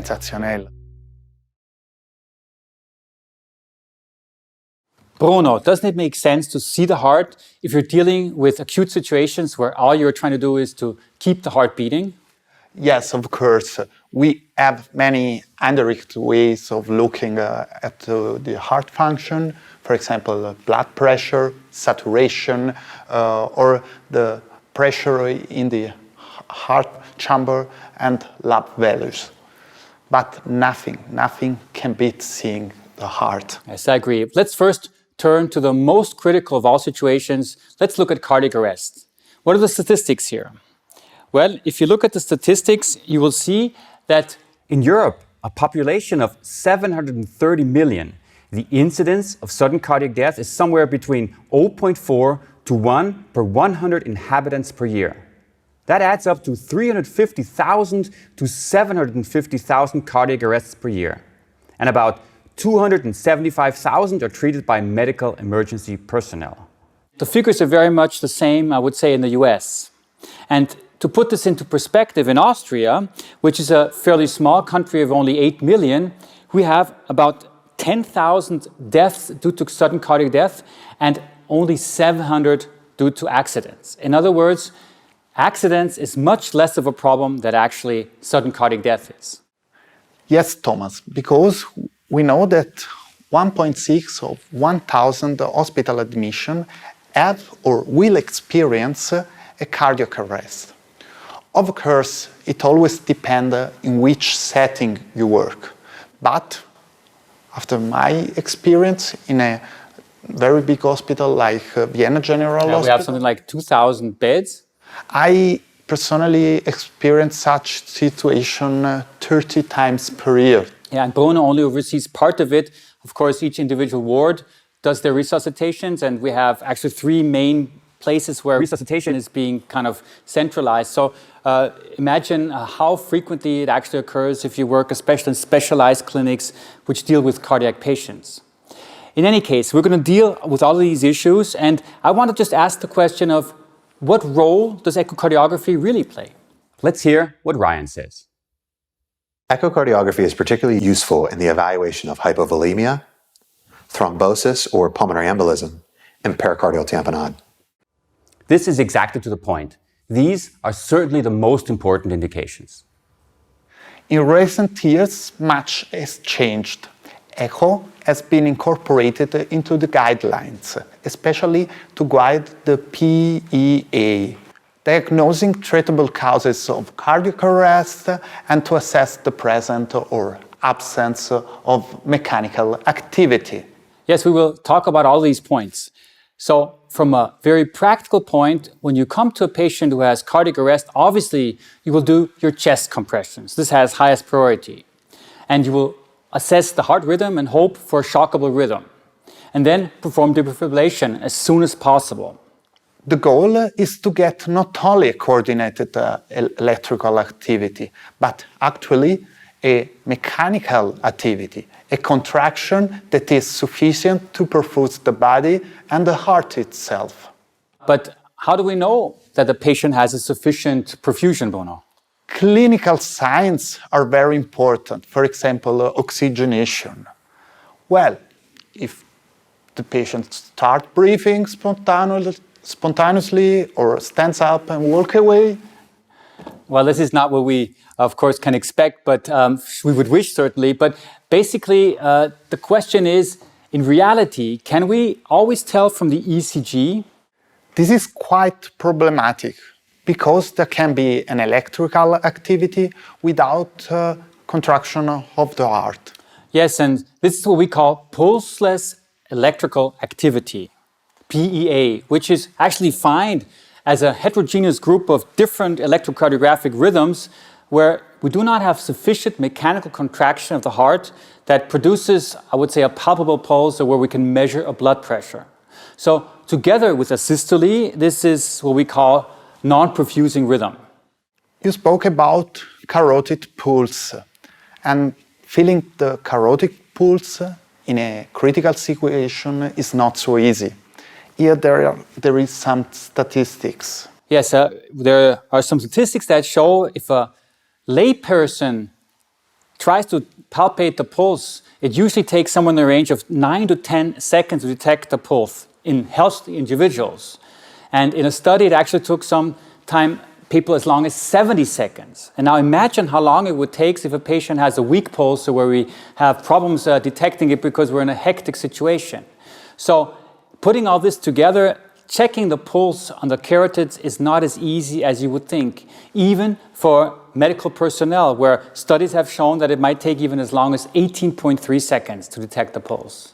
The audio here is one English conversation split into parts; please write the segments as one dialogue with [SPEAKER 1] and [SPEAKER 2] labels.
[SPEAKER 1] Sensationnel.
[SPEAKER 2] Bruno, doesn't it make sense to see the heart if you're dealing with acute situations where all you're trying to do is to keep the heart beating?
[SPEAKER 1] Yes, of course. We have many indirect ways of looking at the heart function. For example, blood pressure, saturation, or the pressure in the heart chamber and lab values. But nothing can beat seeing the heart.
[SPEAKER 2] Yes, I agree. Let's first turn to the most critical of all situations. Let's look at cardiac arrest. What are the statistics here? Well, if you look at the statistics, you will see that in Europe, a population of 730 million, the incidence of sudden cardiac death is somewhere between 0.4 to 1 per 100 inhabitants per year. That adds up to 350,000 to 750,000 cardiac arrests per year. And about 275,000 are treated by medical emergency personnel. The figures are very much the same, I would say, in the US. And to put this into perspective, in Austria, which is a fairly small country of only 8 million, we have about 10,000 deaths due to sudden cardiac death and only 700 due to accidents. In other words, accidents is much less of a problem than actually sudden cardiac death is.
[SPEAKER 1] Yes, Thomas, because we know that 1.6 of 1,000 hospital admissions have or will experience a cardiac arrest. Of course, it always depends in which setting you work. But after my experience in a very big hospital like Vienna General Hospital,
[SPEAKER 2] we have something like 2,000 beds.
[SPEAKER 1] I personally experience such situation 30 times per year.
[SPEAKER 2] Yeah, and Bruno only oversees part of it. Of course, each individual ward does their resuscitations, and we have actually 3 main places where resuscitation is being kind of centralized. So imagine how frequently it actually occurs if you work, especially in specialized clinics which deal with cardiac patients. In any case, we're going to deal with all of these issues, and I want to just ask the question of what role does echocardiography really play?
[SPEAKER 3] Let's hear what Ryan says.
[SPEAKER 4] Echocardiography is particularly useful in the evaluation of hypovolemia, thrombosis or pulmonary embolism, and pericardial tamponade.
[SPEAKER 3] This is exactly to the point. These are certainly the most important indications.
[SPEAKER 1] In recent years, much has changed. Echo has been incorporated into the guidelines, especially to guide the PEA, diagnosing treatable causes of cardiac arrest and to assess the presence or absence of mechanical activity.
[SPEAKER 2] Yes, we will talk about all these points. So from a very practical point, when you come to a patient who has cardiac arrest, obviously you will do your chest compressions. This has highest priority. And you will assess the heart rhythm and hope for a shockable rhythm. And then perform defibrillation as soon as possible.
[SPEAKER 1] The goal is to get not only a coordinated electrical activity, but actually a mechanical activity, a contraction that is sufficient to perfuse the body and the heart itself.
[SPEAKER 2] But how do we know that the patient has a sufficient perfusion, Bruno?
[SPEAKER 1] Clinical signs are very important. For example, oxygenation. Well, if the patient starts breathing spontaneously or stands up and walks away.
[SPEAKER 2] Well, this is not what we, of course, can expect, but we would wish certainly. But basically, the question is, in reality, can we always tell from the ECG?
[SPEAKER 1] This is quite problematic because there can be an electrical activity without contraction of the heart.
[SPEAKER 2] Yes, and this is what we call pulseless electrical activity, PEA, which is actually defined as a heterogeneous group of different electrocardiographic rhythms where we do not have sufficient mechanical contraction of the heart that produces, I would say, a palpable pulse or where we can measure a blood pressure. So together with a systole, this is what we call non-perfusing rhythm.
[SPEAKER 1] You spoke about carotid pulse, and feeling the carotid pulse in a critical situation is not so easy. Here there is some statistics.
[SPEAKER 2] Yes, there are some statistics that show if a layperson tries to palpate the pulse, it usually takes somewhere in the range of 9 to 10 seconds to detect the pulse in healthy individuals. And in a study, it actually took some time, people as long as 70 seconds. And now imagine how long it would take if a patient has a weak pulse or where we have problems detecting it because we're in a hectic situation. So putting all this together, checking the pulse on the carotids is not as easy as you would think, even for medical personnel, where studies have shown that it might take even as long as 18.3 seconds to detect the pulse.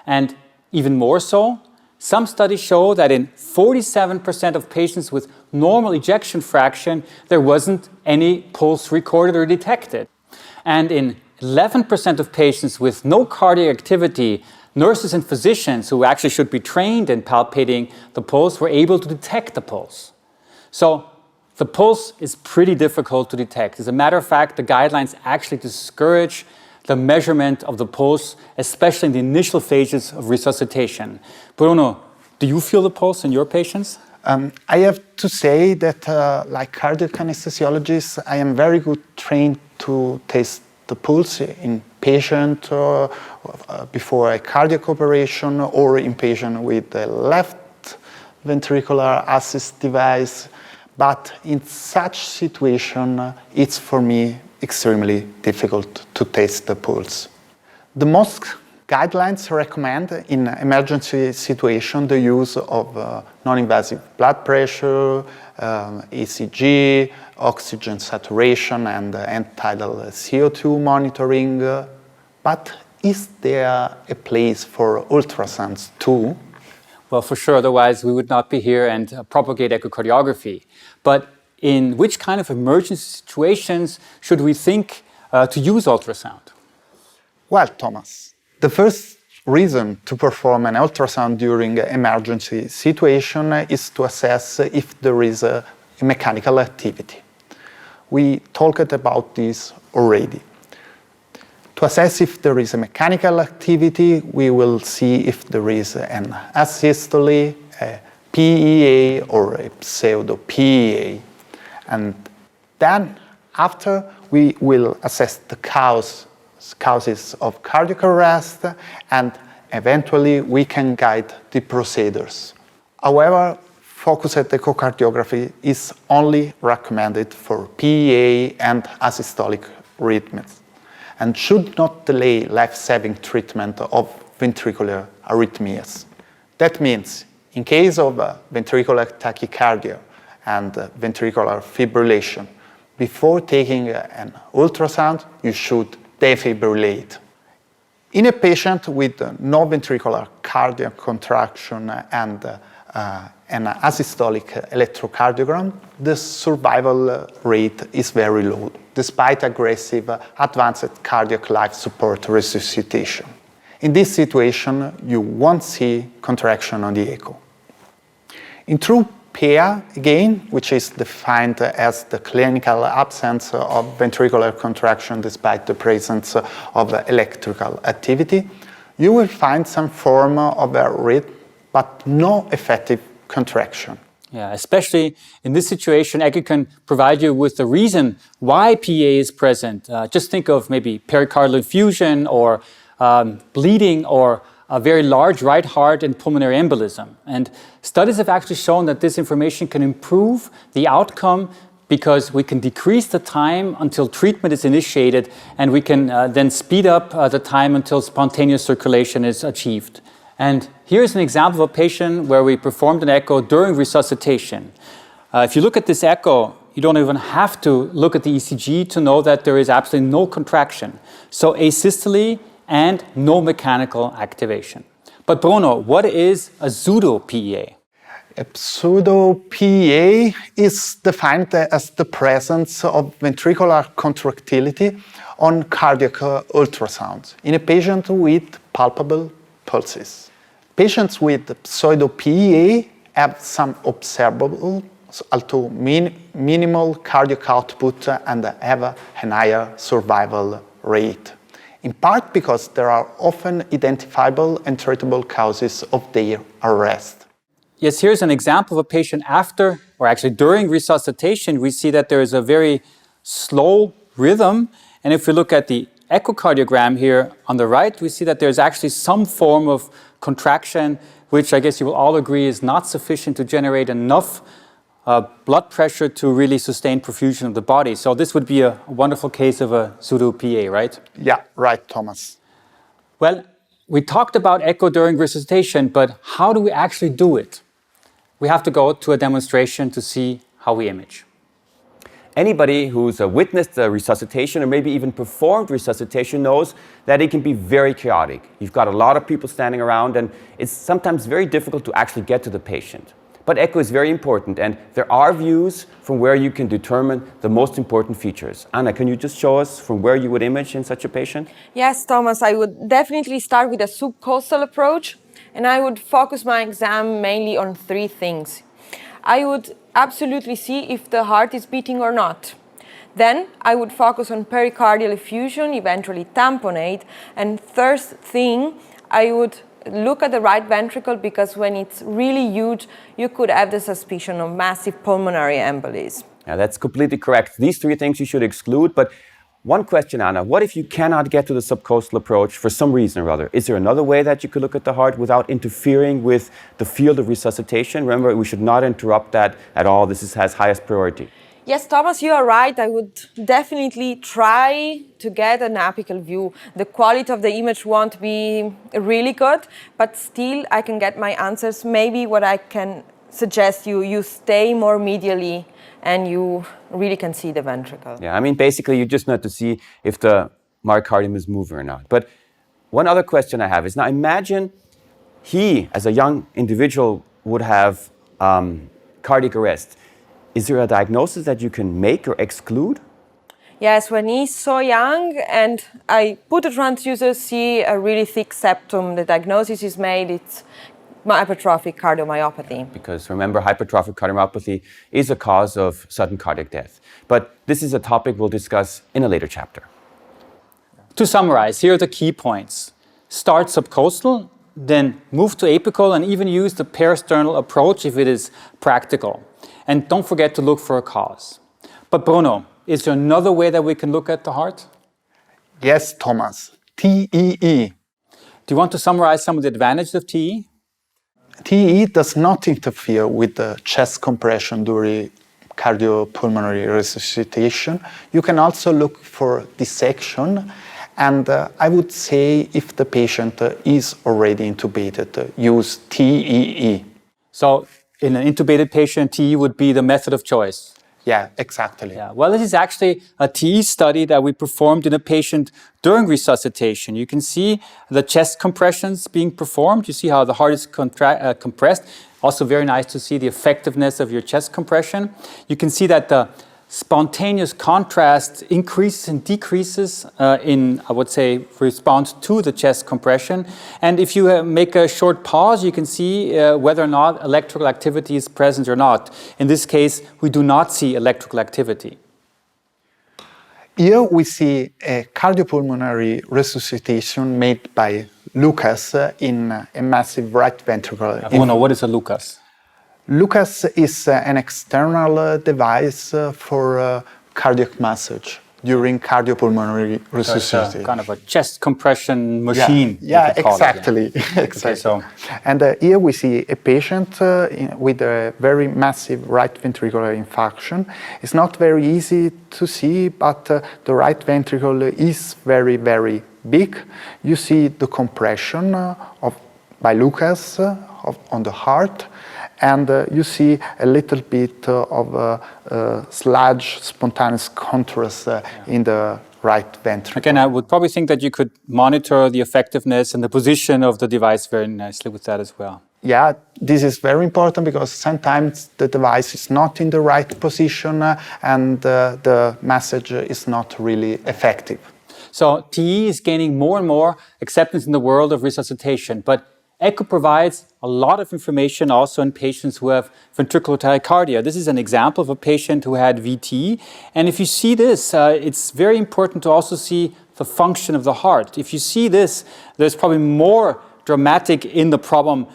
[SPEAKER 2] And even more so, some studies show that in 47% of patients with normal ejection fraction, there wasn't any pulse recorded or detected. And in 11% of patients with no cardiac activity, nurses and physicians who actually should be trained in palpating the pulse were able to detect the pulse. So the pulse is pretty difficult to detect. As a matter of fact, the guidelines actually discourage the measurement of the pulse, especially in the initial phases of resuscitation. Bruno, do you feel the pulse in your patients?
[SPEAKER 1] I have to say that, like cardiac anesthesiologist, I am very good trained to test the pulse in patient before a cardiac operation or in patient with a left ventricular assist device. But in such situation, it's for me extremely difficult to test the pulse. The most guidelines recommend in emergency situation the use of non-invasive blood pressure, ECG, oxygen saturation, and end-tidal CO2 monitoring. But is there a place for ultrasounds too?
[SPEAKER 2] Well, for sure, otherwise we would not be here and propagate echocardiography. But in which kind of emergency situations should we think to use ultrasound?
[SPEAKER 1] Well, Thomas, the first reason to perform an ultrasound during an emergency situation is to assess if there is a mechanical activity. We talked about this already. To assess if there is a mechanical activity, we will see if there is an asystole, a PEA, or a pseudo-PEA. And then, after, we will assess the causes of cardiac arrest, and eventually we can guide the procedures. However, focused echocardiography is only recommended for PEA and asystolic rhythms, and should not delay life-saving treatment of ventricular arrhythmias. That means, in case of ventricular tachycardia and ventricular fibrillation, before taking an ultrasound, you should defibrillate. In a patient with no ventricular cardiac contraction and an asystolic electrocardiogram, the survival rate is very low, despite aggressive advanced cardiac life support resuscitation. In this situation, you won't see contraction on the echo. In true PEA, again, which is defined as the clinical absence of ventricular contraction despite the presence of electrical activity, you will find some form of a rhythm, but no effective contraction.
[SPEAKER 2] Yeah, especially in this situation, echo can provide you with the reason why PEA is present. Just think of maybe pericardial effusion or bleeding or a very large right heart and pulmonary embolism. And studies have actually shown that this information can improve the outcome because we can decrease the time until treatment is initiated, and we can then speed up the time until spontaneous circulation is achieved. And here's an example of a patient where we performed an echo during resuscitation. If you look at this echo, you don't even have to look at the ECG to know that there is absolutely no contraction. So asystole and no mechanical activation. But Bruno, what is a pseudo-PEA?
[SPEAKER 1] A pseudo-PEA is defined as the presence of ventricular contractility on cardiac ultrasound in a patient with palpable pulses. Patients with pseudo-PEA have some observable, although minimal cardiac output and have a higher survival rate, in part because there are often identifiable and treatable causes of their arrest.
[SPEAKER 2] Yes, here's an example of a patient after, or actually during resuscitation. We see that there is a very slow rhythm, And if we look at the echocardiogram here on the right, we see that there's actually some form of contraction, which I guess you will all agree is not sufficient to generate enough blood pressure to really sustain perfusion of the body. So this would be a wonderful case of a pseudo-PA, right?
[SPEAKER 1] Yeah, right, Thomas.
[SPEAKER 2] Well, we talked about echo during resuscitation, but how do we actually do it? We have to go to a demonstration to see how we image.
[SPEAKER 3] Anybody who's witnessed a resuscitation or maybe even performed resuscitation knows that it can be very chaotic. You've got a lot of people standing around and it's sometimes very difficult to actually get to the patient. But echo is very important and there are views from where you can determine the most important features. Anna, can you just show us from where you would image in such a patient?
[SPEAKER 5] Yes, Thomas, I would definitely start with a subcostal approach and I would focus my exam mainly on three things. I would absolutely see if the heart is beating or not. Then I would focus on pericardial effusion, eventually tamponade, and third thing, I would look at the right ventricle because when it's really huge, you could have the suspicion of massive pulmonary embolism.
[SPEAKER 3] Yeah, that's completely correct. These three things you should exclude, but one question, Anna, what if you cannot get to the subcostal approach for some reason or other? Is there another way that you could look at the heart without interfering with the field of resuscitation? Remember, we should not interrupt that at all. This has highest priority.
[SPEAKER 5] Yes, Thomas, you are right. I would definitely try to get an apical view. The quality of the image won't be really good, but still I can get my answers. Maybe what I can suggest you stay more medially and you really can see the ventricle.
[SPEAKER 3] Yeah, I mean, basically you just need to see if the myocardium is moving or not. But one other question I have is, now imagine he, as a young individual, would have cardiac arrest. Is there a diagnosis that you can make or exclude?
[SPEAKER 5] Yes, when he's so young and I put a transducer, see a really thick septum, the diagnosis is made, it's hypertrophic cardiomyopathy.
[SPEAKER 3] Because remember, hypertrophic cardiomyopathy is a cause of sudden cardiac death. But this is a topic we'll discuss in a later chapter.
[SPEAKER 2] To summarize, here are the key points. Start subcostal, then move to apical and even use the peristernal approach if it is practical. And don't forget to look for a cause. But Bruno, is there another way that we can look at the heart?
[SPEAKER 1] Yes, Thomas. TEE.
[SPEAKER 2] Do you want to summarize some of the advantages of TE?
[SPEAKER 1] TEE does not interfere with the chest compression during cardiopulmonary resuscitation. You can also look for dissection. And I would say if the patient is already intubated, use TEE.
[SPEAKER 2] So in an intubated patient, TE would be the method of choice.
[SPEAKER 1] Yeah, exactly.
[SPEAKER 2] Yeah. Well, this is actually a TE study that we performed in a patient during resuscitation. You can see the chest compressions being performed. You see how the heart is compressed. Also very nice to see the effectiveness of your chest compression. You can see that the spontaneous contrast increases and decreases in, I would say, response to the chest compression. And if you make a short pause, you can see whether or not electrical activity is present or not. In this case, we do not see electrical activity.
[SPEAKER 1] Here we see a cardiopulmonary resuscitation made by Lucas in a massive right ventricle.
[SPEAKER 2] Bruno, what is a Lucas?
[SPEAKER 1] Lucas is an external device for cardiac massage during cardiopulmonary resuscitation.
[SPEAKER 2] Kind of a chest compression machine.
[SPEAKER 1] Yeah, exactly.
[SPEAKER 2] Okay, so.
[SPEAKER 1] And here we see a patient with a very massive right ventricular infarction. It's not very easy to see, but the right ventricle is very, very big. You see the compression by Lucas on the heart. And you see a little bit of sludge, spontaneous contrast in the right ventricle.
[SPEAKER 2] Again, I would probably think that you could monitor the effectiveness and the position of the device very nicely with that as well.
[SPEAKER 1] Yeah, this is very important because sometimes the device is not in the right position and the message is not really effective.
[SPEAKER 2] So TE is gaining more and more acceptance in the world of resuscitation, but echo provides a lot of information also in patients who have ventricular tachycardia. This is an example of a patient who had VT. And if you see this, it's very important to also see the function of the heart. If you see this, there's probably more dramatic in the problem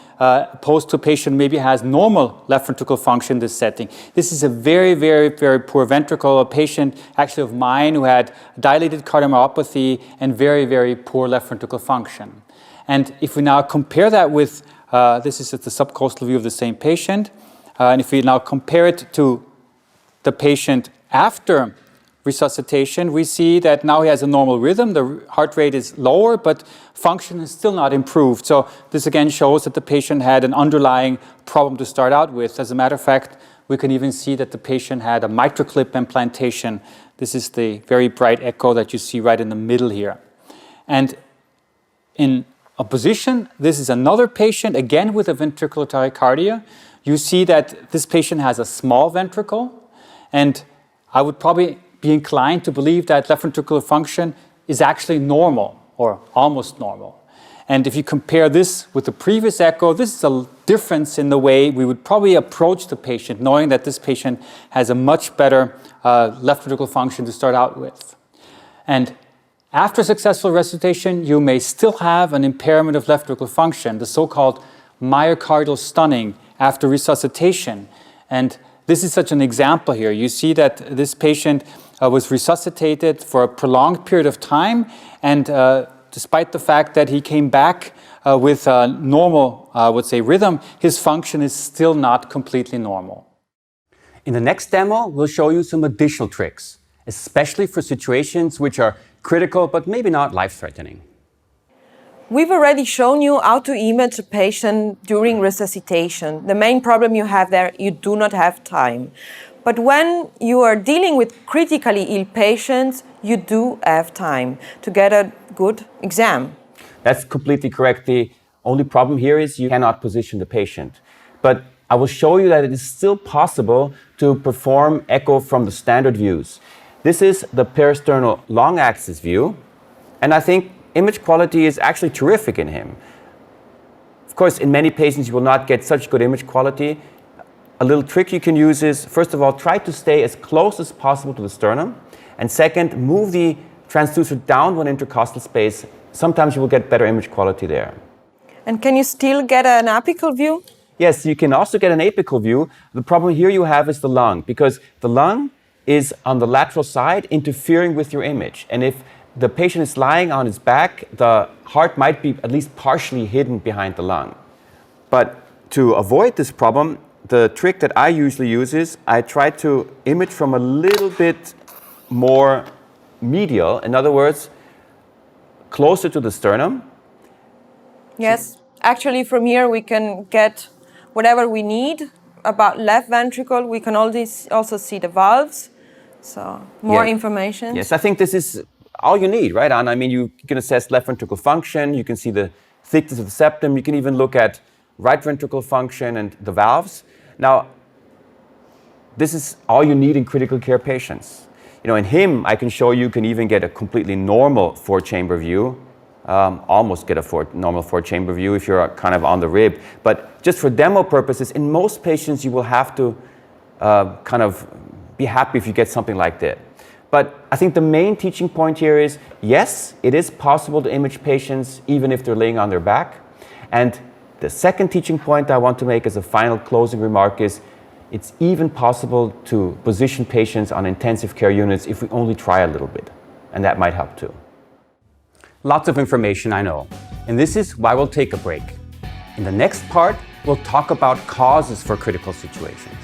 [SPEAKER 2] posed to a patient maybe has normal left ventricular function in this setting. This is a very, very, very poor ventricle, a patient actually of mine who had dilated cardiomyopathy and very, very poor left ventricular function. And if we now compare that with, this is the subcostal view of the same patient, and if we now compare it to the patient after resuscitation, we see that now he has a normal rhythm, the heart rate is lower, but function is still not improved. So this again shows that the patient had an underlying problem to start out with. As a matter of fact, we can even see that the patient had a MitraClip implantation. This is the very bright echo that you see right in the middle here. And in opposition, this is another patient, again with a ventricular tachycardia. You see that this patient has a small ventricle, and I would probably be inclined to believe that left ventricular function is actually normal or almost normal. And if you compare this with the previous echo, this is a difference in the way we would probably approach the patient, knowing that this patient has a much better left ventricular function to start out with. And after successful resuscitation, you may still have an impairment of left ventricular function, the so-called myocardial stunning after resuscitation. And this is such an example here. You see that this patient was resuscitated for a prolonged period of time, and despite the fact that he came back with a normal, I would say, rhythm, his function is still not completely normal.
[SPEAKER 3] In the next demo, we'll show you some additional tricks, especially for situations which are critical but maybe not life-threatening.
[SPEAKER 5] We've already shown you how to image a patient during resuscitation. The main problem you have there, you do not have time. But when you are dealing with critically ill patients, you do have time to get a good exam.
[SPEAKER 3] That's completely correct. The only problem here is you cannot position the patient. But I will show you that it is still possible to perform echo from the standard views. This is the peristernal long axis view, and I think image quality is actually terrific in him. Of course, in many patients you will not get such good image quality. A little trick you can use is, first of all, try to stay as close as possible to the sternum, and second, move the transducer down one intercostal space. Sometimes you will get better image quality there.
[SPEAKER 5] And can you still get an apical view?
[SPEAKER 3] Yes, you can also get an apical view. The problem here you have is the lung, because the lung is on the lateral side interfering with your image. And if the patient is lying on his back, the heart might be at least partially hidden behind the lung. But to avoid this problem, the trick that I usually use is I try to image from a little bit more medial, in other words, closer to the sternum.
[SPEAKER 5] Yes, actually from here we can get whatever we need about left ventricle. We can also see the valves, so more information.
[SPEAKER 3] Yes, I think this is all you need, right, Anna? I mean, you can assess left ventricle function, you can see the thickness of the septum, you can even look at right ventricle function and the valves. Now, this is all you need in critical care patients. You know, in him, I can show you can even get a completely normal four-chamber view, almost get a normal four-chamber view if you're kind of on the rib. But just for demo purposes, in most patients, you will have to kind of be happy if you get something like that. But I think the main teaching point here is, yes, it is possible to image patients even if they're laying on their back. And the second teaching point I want to make as a final closing remark is, it's even possible to position patients on intensive care units if we only try a little bit. And that might help too. Lots of information, I know. And this is why we'll take a break. In the next part, we'll talk about causes for critical situations.